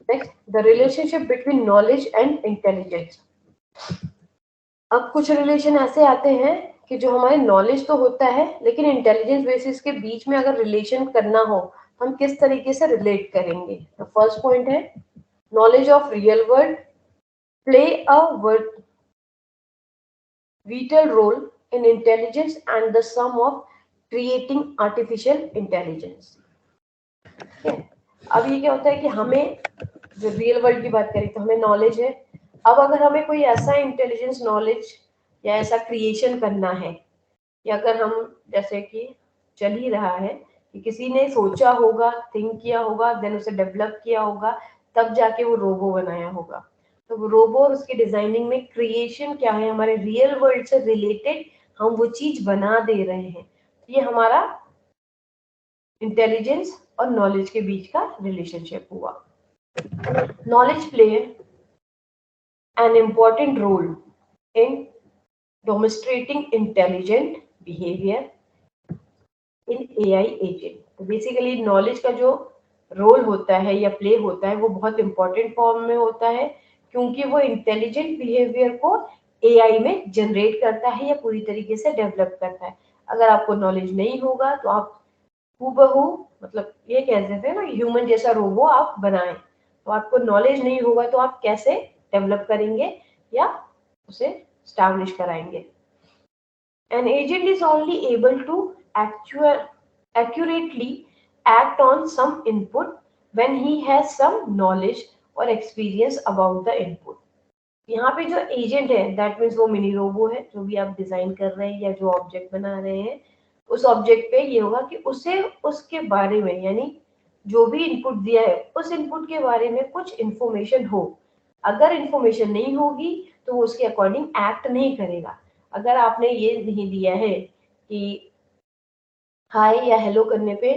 Next, the relationship between knowledge and intelligence. अब कुछ relation ऐसे आते हैं कि जो हमारे नॉलेज तो होता है लेकिन इंटेलिजेंस बेसिस के बीच में अगर रिलेशन करना हो हम किस तरीके से रिलेट करेंगे। तो फर्स्ट पॉइंट है knowledge of real world play a vital role in intelligence and the sum of creating artificial intelligence। ठीक है, अब ये क्या होता है कि हमें जो रियल वर्ल्ड की बात करें तो हमें नॉलेज है। अब अगर हमें कोई ऐसा इंटेलिजेंस नॉलेज या ऐसा क्रिएशन करना है या अगर हम जैसे कि चल ही रहा है कि किसी ने सोचा होगा, थिंक किया होगा, देन उसे डेवलप किया होगा, तब जाके वो रोबो बनाया होगा। तो वो रोबो और उसकी डिजाइनिंग में क्रिएशन क्या है, हमारे रियल वर्ल्ड से रिलेटेड हम वो चीज बना दे रहे हैं। ये हमारा इंटेलिजेंस और नॉलेज के बीच का रिलेशनशिप हुआ। Knowledge play an important role in demonstrating intelligent behavior in AI agent। तो बेसिकली नॉलेज का जो रोल होता है या प्ले होता है वो बहुत इंपॉर्टेंट फॉर्म में होता है क्योंकि वो इंटेलिजेंट बिहेवियर को एआई में जनरेट करता है या पूरी तरीके से डेवलप करता है। अगर आपको नॉलेज नहीं होगा तो आप हूबहू मतलब ये कह सकते हैं ना ह्यूमन जैसा रोबो आप बनाएं, तो आपको नॉलेज नहीं होगा तो आप कैसे डेवलप करेंगे या उसे स्टैब्लिश कराएंगे। An agent is only able to accurately act on some input when he has some knowledge or experience about the input। यहाँ पे जो एजेंट है दैट मीन्स वो मिनी रोबो है जो भी आप डिजाइन कर रहे हैं या जो ऑब्जेक्ट बना रहे हैं उस ऑब्जेक्ट पे ये होगा कि उसे उसके बारे में यानी जो भी इनपुट दिया है उस इनपुट के बारे में कुछ इंफॉर्मेशन हो। अगर इंफॉर्मेशन नहीं होगी तो वो उसके अकॉर्डिंग एक्ट नहीं करेगा। अगर आपने ये नहीं दिया है कि हाय या हेलो करने पे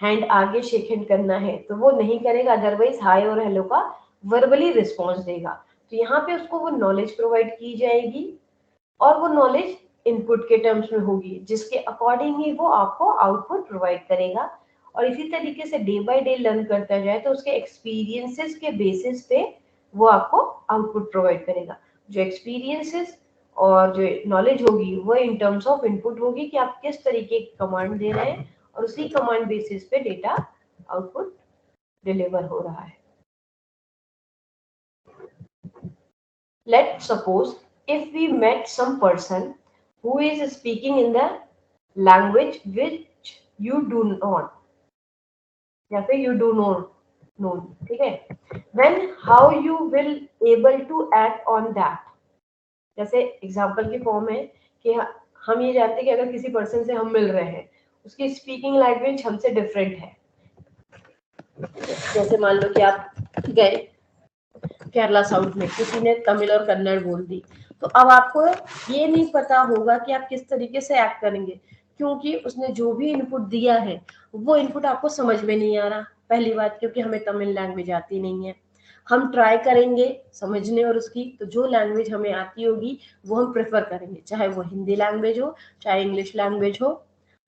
हैंड आगे शेक हैंड करना है तो वो नहीं करेगा, अदरवाइज हाय और हेलो का वर्बली रिस्पॉन्स देगा। तो यहाँ पे उसको वो नॉलेज प्रोवाइड की जाएगी और वो नॉलेज इनपुट के टर्म्स में होगी जिसके अकॉर्डिंग ही वो आपको आउटपुट प्रोवाइड करेगा। और इसी तरीके से डे बाय डे लर्न करता जाए तो उसके एक्सपीरियंसेस के बेसिस पे वो आपको आउटपुट प्रोवाइड करेगा। जो एक्सपीरियंसेस और जो नॉलेज होगी वो इन टर्म्स ऑफ इनपुट होगी कि आप किस तरीके की कमांड दे रहे हैं और उसी कमांड बेसिस पे डेटा आउटपुट डिलीवर हो रहा है। Let's suppose if we met some person who is speaking in the language which you do not या फिर you do not know, ठीक है, then how you will able to act on that। जैसे example की form है कि हम ये जानते हैं कि अगर किसी पर्सन से हम मिल रहे हैं उसकी स्पीकिंग लैंग्वेज हमसे डिफरेंट है। जैसे मान लो कि आप गए केरला साउथ में, किसी ने तमिल और कन्नड़ बोल दी, तो अब आपको ये नहीं पता होगा कि आप किस तरीके से एक्ट करेंगे क्योंकि उसने जो भी इनपुट दिया है वो इनपुट आपको समझ में नहीं आ रहा। पहली बात क्योंकि हमें तमिल लैंग्वेज आती नहीं है, हम ट्राई करेंगे समझने और उसकी तो जो लैंग्वेज हमें आती होगी वो हम प्रेफर करेंगे, चाहे वो हिंदी लैंग्वेज हो चाहे इंग्लिश लैंग्वेज हो,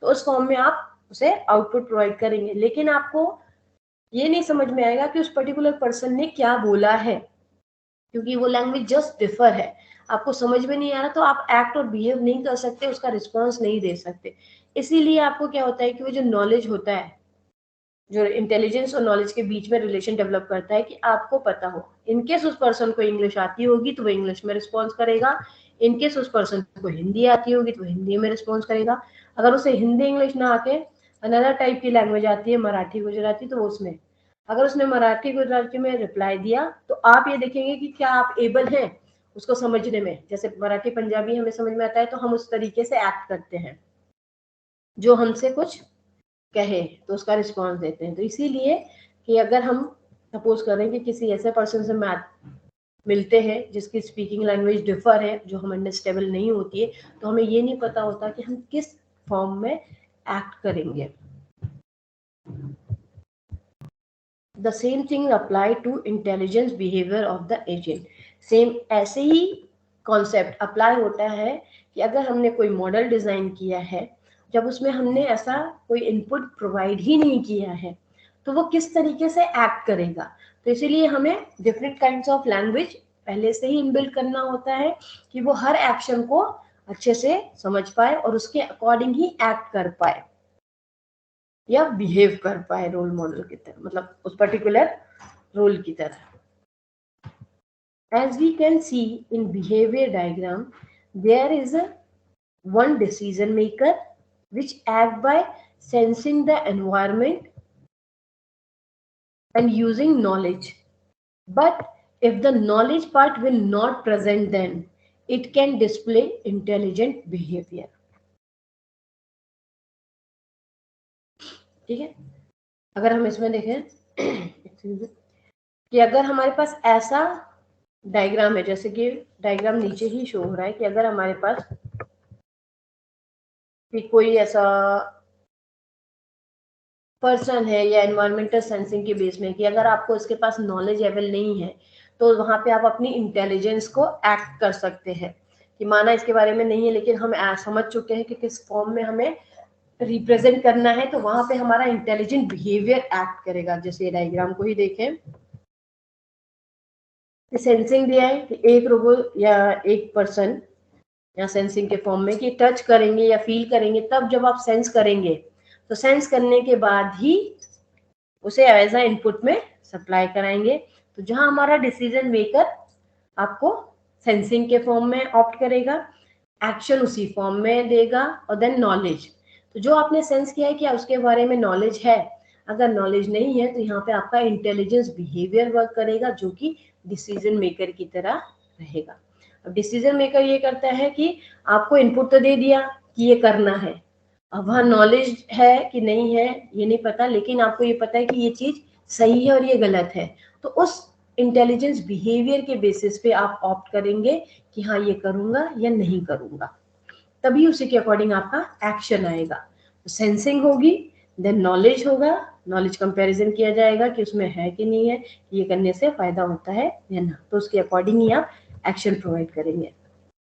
तो उस फॉर्म में आप उसे आउटपुट प्रोवाइड करेंगे। लेकिन आपको ये नहीं समझ में आएगा कि उस पर्टिकुलर पर्सन ने क्या बोला है क्योंकि वो लैंग्वेज जस्ट डिफर है, आपको समझ में नहीं आ रहा तो आप एक्ट और बिहेव नहीं कर सकते, उसका रिस्पॉन्स नहीं दे सकते। इसीलिए आपको क्या होता है कि वो जो नॉलेज होता है, जो इंटेलिजेंस और नॉलेज के बीच में रिलेशन डेवलप करता है कि आपको पता हो, इनकेस उस पर्सन को इंग्लिश आती होगी तो वो इंग्लिश में रिस्पॉन्स करेगा, इनकेस उस पर्सन को हिंदी आती होगी तो हिंदी में रिस्पॉन्स करेगा। अगर उसे हिंदी इंग्लिश ना आके अनदर टाइप की लैंग्वेज आती है, मराठी गुजराती, तो उसमें अगर उसने मराठी गुजराती में रिप्लाई दिया तो आप ये देखेंगे कि क्या आप एबल हैं उसको समझने में। जैसे मराठी पंजाबी हमें समझ में आता है तो हम उस तरीके से एक्ट करते हैं, जो हमसे कुछ कहे तो उसका रिस्पॉन्स देते हैं। तो इसीलिए कि अगर हम सपोज करें कि किसी ऐसे पर्सन से मिलते हैं जिसकी स्पीकिंग लैंग्वेज डिफर है, जो हम अंडरस्टैंडेबल नहीं होती है, तो हमें ये नहीं पता होता कि हम किस फॉर्म में एक्ट करेंगे। The same thing apply to intelligence behavior of the agent। Same ऐसे ही कॉन्सेप्ट अप्लाई होता है कि अगर हमने कोई मॉडल डिजाइन किया है, जब उसमें हमने ऐसा कोई इनपुट प्रोवाइड ही नहीं किया है तो वो किस तरीके से एक्ट करेगा। तो तो इसीलिए हमें डिफरेंट काइंड्स ऑफ लैंग्वेज पहले से ही इनबिल्ड करना होता है कि वो हर एक्शन को अच्छे से समझ पाए और उसके अकॉर्डिंग ही एक्ट कर पाए या बिहेव कर पाए रोल मॉडल की तरह, मतलब उस पर्टिकुलर रोल की तरह. As we can see in behavior diagram, there is a one decision maker which act by sensing the environment and using knowledge. But if the knowledge part will not present, then it can display intelligent behavior. ठीक है, अगर हम इसमें देखें कि अगर हमारे पास ऐसा डायग्राम है, जैसे कि डायग्राम नीचे ही शो हो रहा है कि अगर हमारे पास कि कोई ऐसा पर्सन है या एनवायरमेंटल सेंसिंग के बेस में कि अगर आपको इसके पास नॉलेज लेवल नहीं है तो वहां पे आप अपनी इंटेलिजेंस को एक्ट कर सकते हैं कि माना इसके बारे में नहीं है लेकिन हम समझ चुके हैं कि किस फॉर्म में हमें रिप्रेजेंट करना है, तो वहां पे हमारा इंटेलिजेंट बिहेवियर एक्ट करेगा. जैसे ये डायग्राम को ही देखें, सेंसिंग दिया है कि एक रोबोट या एक पर्सन या सेंसिंग के फॉर्म में कि टच करेंगे या फील करेंगे, तब जब आप सेंस करेंगे तो सेंस करने के बाद ही उसे एज अ इनपुट में सप्लाई कराएंगे. तो जहां हमारा डिसीजन मेकर आपको सेंसिंग के फॉर्म में ऑप्ट करेगा, एक्शन उसी फॉर्म में देगा, और देन नॉलेज. तो जो आपने सेंस किया है क्या उसके बारे में नॉलेज है, अगर नॉलेज नहीं है तो यहाँ पे आपका इंटेलिजेंस बिहेवियर वर्क करेगा जो कि डिसीजन मेकर की तरह रहेगा. अब डिसीजन मेकर ये करता है कि आपको इनपुट तो दे दिया कि ये करना है, अब वहाँ नॉलेज है कि नहीं है ये नहीं पता, लेकिन आपको ये पता है कि ये चीज सही है और ये गलत है. तो उस इंटेलिजेंस बिहेवियर के बेसिस पे आप ऑप्ट करेंगे कि हाँ ये करूंगा या नहीं करूंगा, तभी उसी के अकॉर्डिंग आपका एक्शन आएगा. तो सेंसिंग होगी, देन नॉलेज होगा, नॉलेज कंपैरिजन किया जाएगा कि उसमें है कि नहीं है, ये करने से फायदा होता है या ना, तो उसके अकॉर्डिंग ही आप एक्शन प्रोवाइड करेंगे.